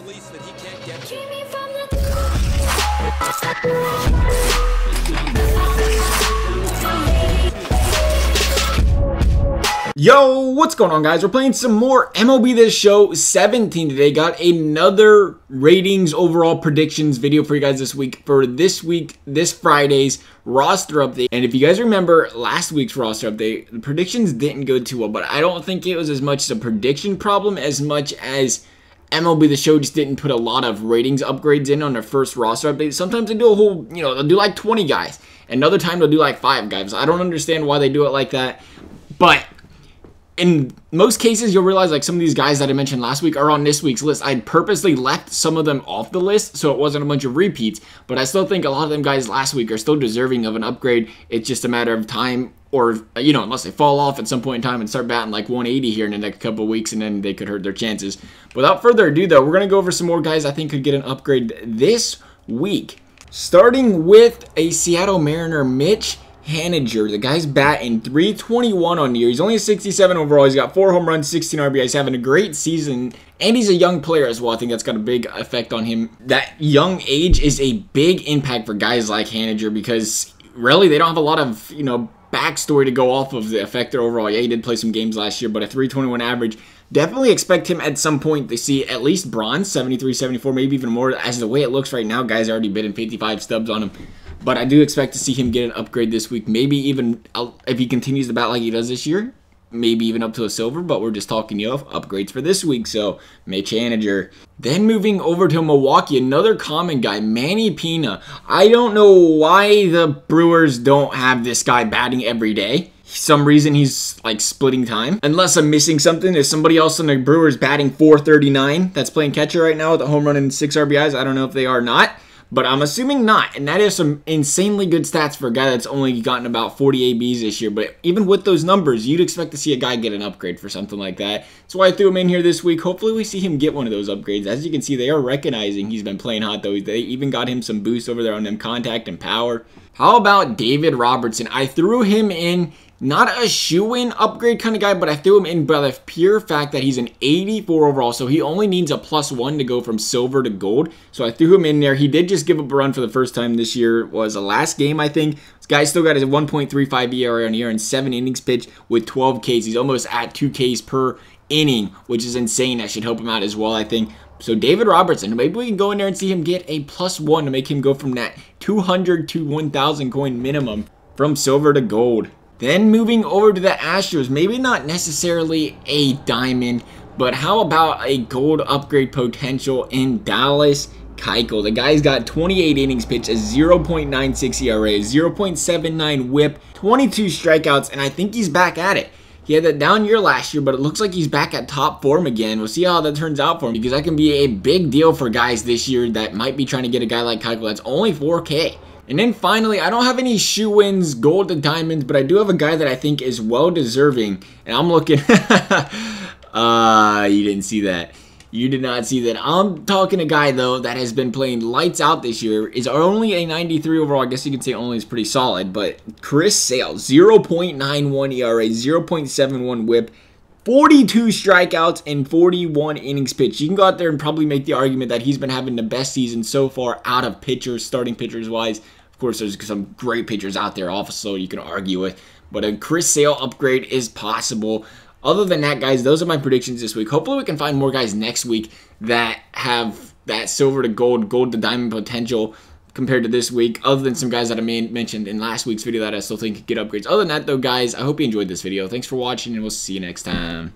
release that he can't get to. Yo, what's going on, guys? We're playing some more MLB This Show 17 today. Got another ratings overall predictions video for you guys this week, this Friday's roster update. And if you guys remember last week's roster update, the predictions didn't go too well, but I don't think it was as much as a prediction problem as much as MLB The Show just didn't put a lot of ratings upgrades in on their first roster update. Sometimes they do a whole, they'll do like 20 guys. Another time they'll do like 5 guys. I don't understand why they do it like that, but in most cases, you'll realize like some of these guys that I mentioned last week are on this week's list. I purposely left some of them off the list so it wasn't a bunch of repeats, but I still think a lot of them guys last week are still deserving of an upgrade. It's just a matter of time, or, unless they fall off at some point in time and start batting like 180 here in the next couple of weeks, and then they could hurt their chances. Without further ado, though, we're going to go over some more guys I think could get an upgrade this week. Starting with a Seattle Mariner, Mitch Haniger. The guy's batting .321 on the year. He's only a 67 overall. He's got 4 home runs, 16 RBIs, having a great season, and he's a young player as well. I think that's got a big effect on him. That young age is a big impact for guys like Haniger because really they don't have a lot of, backstory to go off of the effect their overall. Yeah, he did play some games last year, but a .321 average. Definitely expect him at some point to see at least bronze, 73, 74, maybe even more. As the way it looks right now, guys are already bidding 55 stubs on him. But I do expect to see him get an upgrade this week. Maybe even, if he continues to bat like he does this year, maybe even up to a silver. But we're just talking, upgrades for this week. So, Mitch Haniger. Then moving over to Milwaukee, another common guy, Manny Pina. I don't know why the Brewers don't have this guy batting every day. Some reason he's like splitting time. Unless I'm missing something. There's somebody else on the Brewers batting .439 that's playing catcher right now with a home run and 6 RBIs. I don't know if they are or not, but I'm assuming not. And that is some insanely good stats for a guy that's only gotten about 40 ABs this year. But even with those numbers, you'd expect to see a guy get an upgrade for something like that. That's why I threw him in here this week. Hopefully we see him get one of those upgrades. As you can see, they are recognizing he's been playing hot though. They even got him some boost over there on them contact and power. How about David Robertson? I threw him in. Not a shoe-in upgrade kind of guy, but I threw him in by the pure fact that he's an 84 overall, so he only needs a +1 to go from silver to gold. So I threw him in there. He did just give up a run for the first time this year. It was the last game, I think. This guy still got his 1.35 ERA on the year and 7 innings pitched with 12 Ks. He's almost at 2 Ks per inning, which is insane. That should help him out as well, I think. So David Robertson, maybe we can go in there and see him get a +1 to make him go from that 200 to 1,000 coin minimum from silver to gold. Then moving over to the Astros, maybe not necessarily a diamond, but how about a gold upgrade potential in Dallas Keuchel? The guy's got 28 innings pitched, a 0.96 ERA, 0.79 whip, 22 strikeouts, and I think he's back at it. He had that down year last year, but it looks like he's back at top form again. We'll see how that turns out for him because that can be a big deal for guys this year that might be trying to get a guy like Keuchel that's only 4K. And then finally, I don't have any shoe-ins, gold to diamonds, but I do have a guy that I think is well-deserving. And I'm looking... you didn't see that. You did not see that. I'm talking a guy, though, that has been playing lights out this year. Is only a 93 overall. I guess you could say only is pretty solid. But Chris Sale, 0.91 ERA, 0.71 whip, 42 strikeouts, and 41 innings pitched. You can go out there and probably make the argument that he's been having the best season so far out of pitchers, starting pitchers-wise. Of course, there's some great pitchers out there also you can argue with. But a Chris Sale upgrade is possible. Other than that, guys, those are my predictions this week. Hopefully we can find more guys next week that have that silver to gold, gold to diamond potential compared to this week, other than some guys that I mentioned in last week's video that I still think could get upgrades. Other than that, though, guys, I hope you enjoyed this video. Thanks for watching, and we'll see you next time.